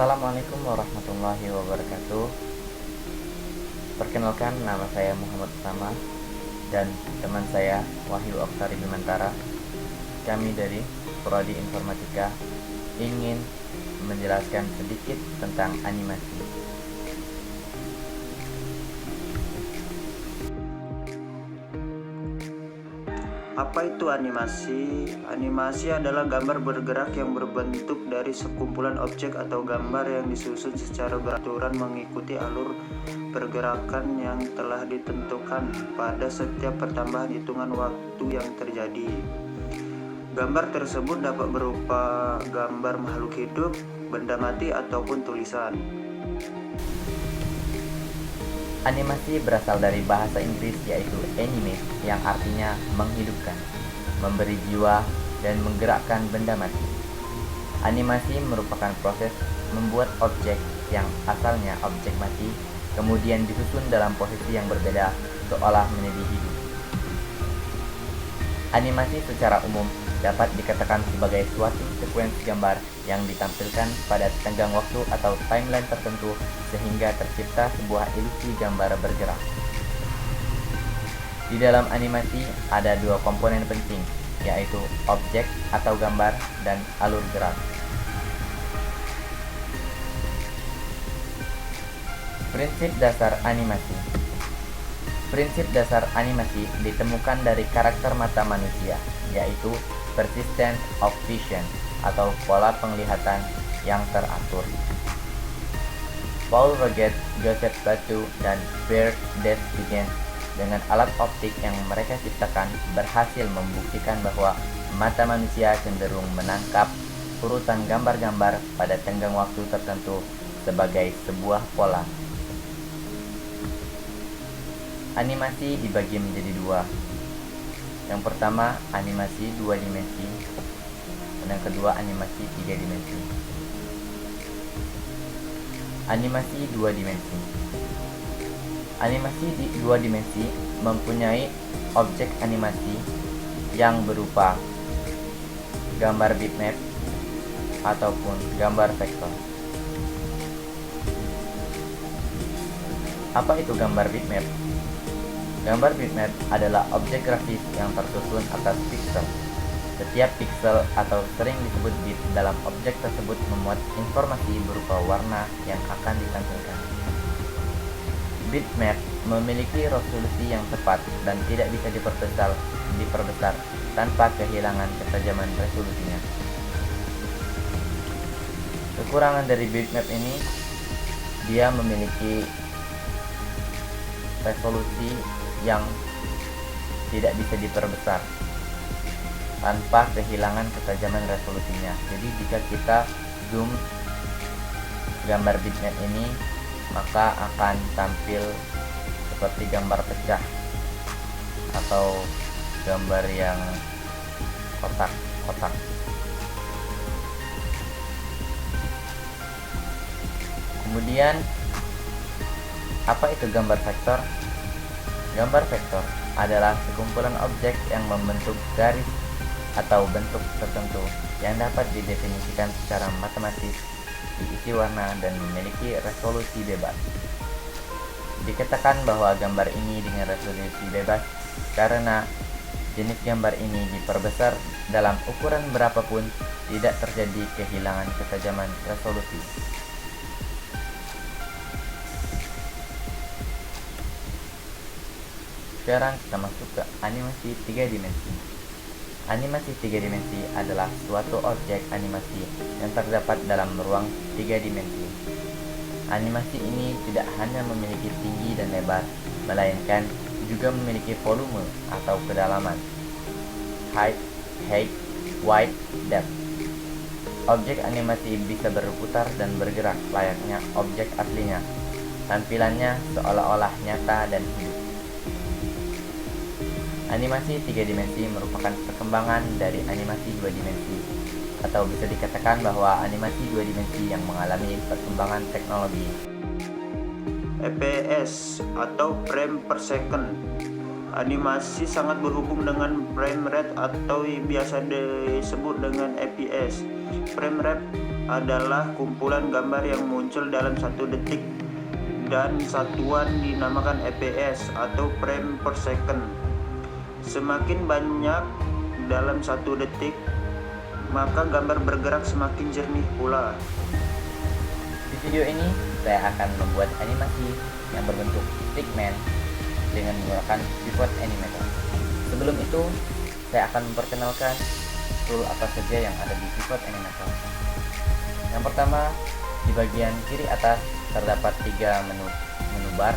Assalamualaikum warahmatullahi wabarakatuh. Perkenalkan, nama saya Muhammad Utama dan teman saya Wahyu Oktari Bimantara. Kami dari Prodi Informatika ingin menjelaskan sedikit tentang animasi. Apa itu animasi? Animasi adalah gambar bergerak yang berbentuk dari sekumpulan objek atau gambar yang disusun secara beraturan mengikuti alur pergerakan yang telah ditentukan pada setiap pertambahan hitungan waktu yang terjadi. Gambar tersebut dapat berupa gambar makhluk hidup, benda mati, ataupun tulisan. Animasi berasal dari bahasa Inggris yaitu anime, yang artinya menghidupkan, memberi jiwa, dan menggerakkan benda mati. Animasi merupakan proses membuat objek yang asalnya objek mati kemudian disusun dalam posisi yang berbeda seolah menjadi hidup. Animasi secara umum dapat dikatakan sebagai suatu sekuensi gambar yang ditampilkan pada tenggang waktu atau timeline tertentu sehingga tercipta sebuah ilusi gambar bergerak. Di dalam animasi ada dua komponen penting, yaitu objek atau gambar dan alur gerak. Prinsip dasar animasi. Prinsip dasar animasi ditemukan dari karakter mata manusia, yaitu persistence of vision atau pola penglihatan yang teratur. Paul Roget, Joseph Batu, dan Bert Destegen dengan alat optik yang mereka ciptakan berhasil membuktikan bahwa mata manusia cenderung menangkap urutan gambar-gambar pada tenggang waktu tertentu sebagai sebuah pola. Animasi dibagi menjadi dua. Yang pertama, animasi 2 dimensi, dan yang kedua, animasi 3 dimensi. Animasi 2 dimensi. Animasi di 2 dimensi mempunyai objek animasi yang berupa gambar bitmap ataupun gambar vektor. Apa itu gambar bitmap? Gambar bitmap adalah objek grafis yang tersusun atas pixel. Setiap pixel atau sering disebut bit dalam objek tersebut memuat informasi berupa warna yang akan ditampilkan. Bitmap memiliki resolusi yang tepat dan tidak bisa diperbesar tanpa kehilangan ketajaman resolusinya. Kekurangan dari bitmap ini, dia memiliki resolusi yang tidak bisa diperbesar tanpa kehilangan ketajaman resolusinya. Jadi jika kita zoom gambar bitmap ini, maka akan tampil seperti gambar pecah atau gambar yang kotak-kotak. Kemudian, apa itu gambar vektor? Gambar vektor adalah sekumpulan objek yang membentuk garis atau bentuk tertentu yang dapat didefinisikan secara matematis, diisi warna, dan memiliki resolusi bebas. Dikatakan bahwa gambar ini dengan resolusi bebas karena jenis gambar ini diperbesar dalam ukuran berapapun tidak terjadi kehilangan ketajaman resolusi. Sekarang kita masuk ke animasi 3 dimensi. Animasi 3 dimensi adalah suatu objek animasi yang terdapat dalam ruang 3 dimensi. Animasi ini tidak hanya memiliki tinggi dan lebar, melainkan juga memiliki volume atau kedalaman, height, width, depth. Objek animasi bisa berputar dan bergerak layaknya objek aslinya. Tampilannya seolah-olah nyata dan hidup. Animasi 3 dimensi merupakan perkembangan dari animasi 2 dimensi, atau bisa dikatakan bahwa animasi 2 dimensi yang mengalami perkembangan teknologi. FPS atau frame per second. Animasi sangat berhubung dengan frame rate atau biasa disebut dengan FPS. Frame rate adalah kumpulan gambar yang muncul dalam 1 detik dan satuan dinamakan fps atau frame per second. Semakin banyak dalam 1 detik, maka gambar bergerak semakin jernih pula. Di video ini saya akan membuat animasi yang berbentuk stickman dengan menggunakan pivot animator. Sebelum itu, saya akan memperkenalkan tool apa saja yang ada di pivot animator. Yang pertama, di bagian kiri atas terdapat 3 menu bar,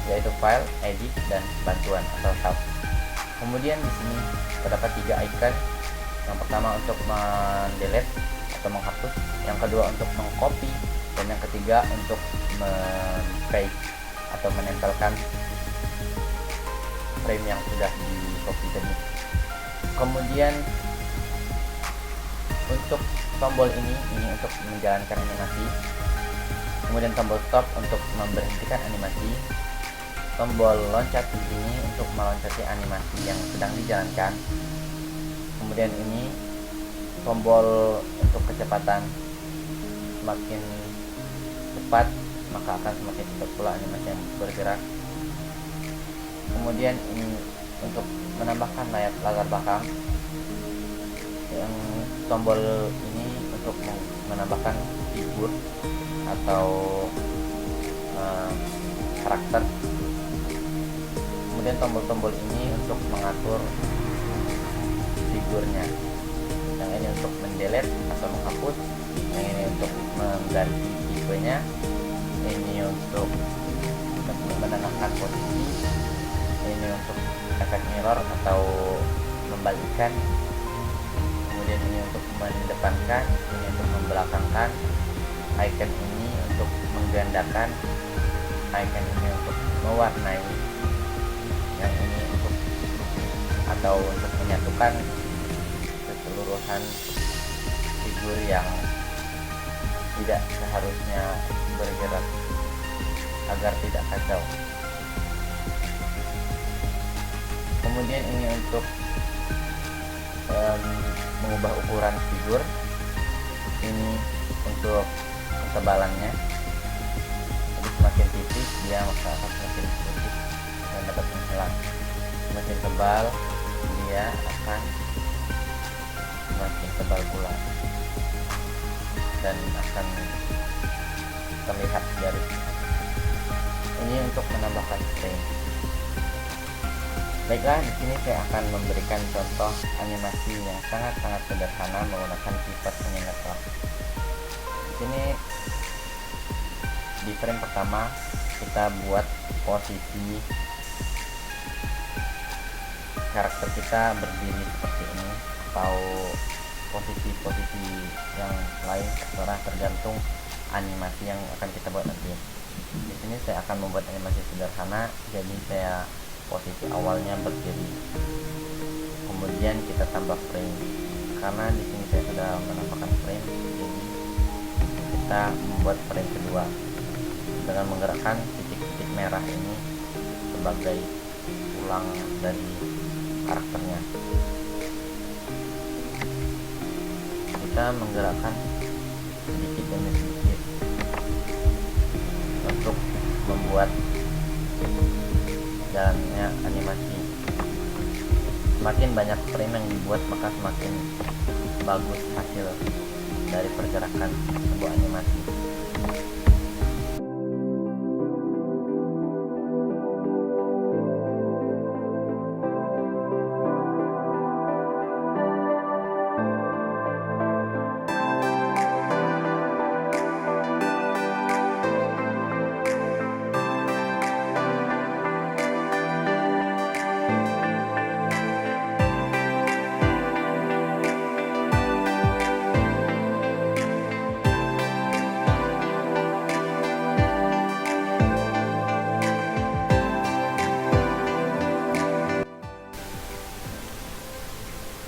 yaitu file, edit, dan bantuan atau help. Kemudian di sini terdapat 3 icon. Yang pertama untuk mendelete atau menghapus, yang kedua untuk mengcopy, dan yang ketiga untuk paste atau menempelkan frame yang sudah di copy tadi. Kemudian untuk tombol ini untuk menjalankan animasi. Kemudian tombol stop untuk memberhentikan animasi. Tombol loncat di sini untuk meloncati animasi yang sedang dijalankan. Kemudian ini tombol untuk kecepatan. Semakin cepat maka akan semakin cepat pula animasi yang bergerak. Kemudian ini untuk menambahkan latar belakang. Yang tombol ini untuk menambahkan figur atau karakter. Kemudian tombol-tombol ini untuk mengatur figurnya. Yang ini untuk mendelete atau menghapus, yang ini untuk mengganti tipenya, ini untuk menenangkan posisi, ini untuk efek mirror atau membalikkan, kemudian ini untuk mendepankan, ini untuk membelakangkan, icon ini untuk menggandakan, icon ini untuk mewarnai, yang ini untuk atau untuk menyatukan keseluruhan figur yang tidak seharusnya bergerak agar tidak kacau. Kemudian ini untuk mengubah ukuran figur, ini untuk ketebalannya. Jadi semakin tipis dia maka akan semakin tipis dan dapat menghilang. Semakin tebal dia akan semakin tebal pula dan akan terlihat garis. Ini untuk menambahkan frame. Baiklah, di sini saya akan memberikan contoh animasi yang sangat-sangat sederhana menggunakan pivot animator. Di sini di frame pertama kita buat posisi karakter kita berdiri seperti ini, atau posisi-posisi yang lain terserah tergantung animasi yang akan kita buat nanti. Di sini saya akan membuat animasi sederhana, jadi saya posisi awalnya berdiri, kemudian kita tambah frame. Karena di sini saya sudah menambahkan frame, jadi kita membuat frame kedua dengan menggerakkan titik-titik merah ini sebagai tulang dari karakternya. Kita menggerakkan sedikit demi sedikit untuk membuat jalannya animasi. Semakin banyak frame yang dibuat maka semakin bagus hasil dari pergerakan sebuah animasi.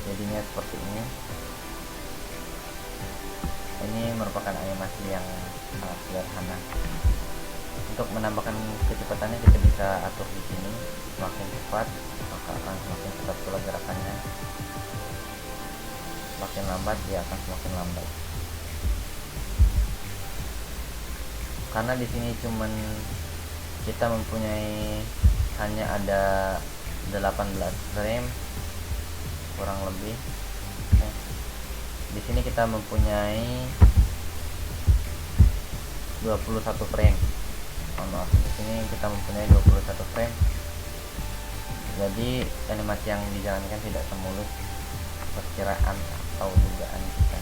Jadinya seperti ini. Ini merupakan animasi yang sangat sederhana. Untuk menambahkan kecepatannya kita bisa atur di sini. Semakin cepat maka akan semakin cepat pula gerakannya. Semakin lambat dia akan semakin lambat. karena di sini cuman kita mempunyai hanya ada 18 frame kurang lebih. Di sini kita mempunyai 21 frame. Maaf, di sini kita mempunyai 21 frame. Jadi animasi yang dijalankan tidak semulus perkiraan atau dugaan kita.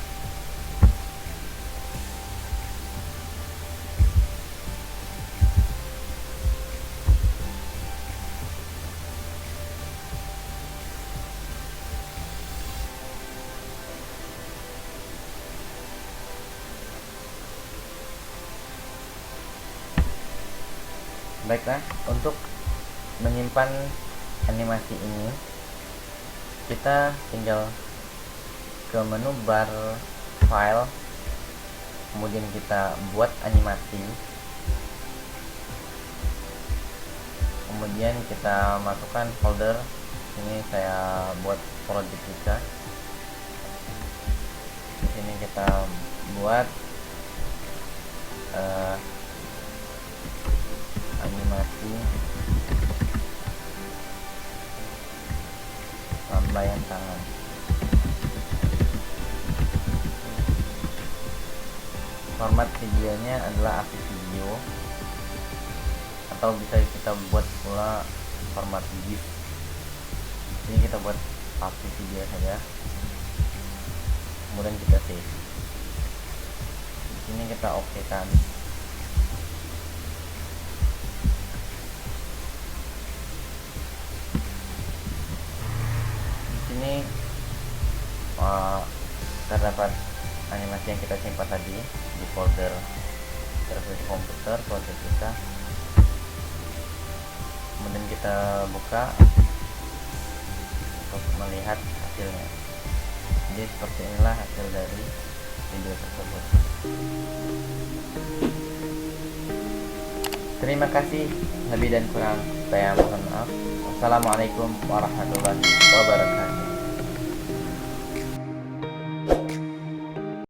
Baiklah, untuk menyimpan animasi ini kita tinggal ke menu bar file, kemudian kita buat animasi, kemudian kita masukkan folder. Ini saya buat project juga. Di sini kita buat animasi lambaian tangan. Format videonya adalah AVI video, atau bisa kita buat pula format GIF. Ini kita buat AVI video saja, kemudian kita save. Di sini kita oke kan. Ini terdapat animasi yang kita simpan tadi di folder tervisi komputer, folder kita. Kemudian kita buka untuk melihat hasilnya. Jadi seperti inilah hasil dari video tersebut. Terima kasih, lebih dan kurang saya mohon maaf. Wassalamualaikum warahmatullahi wabarakatuh.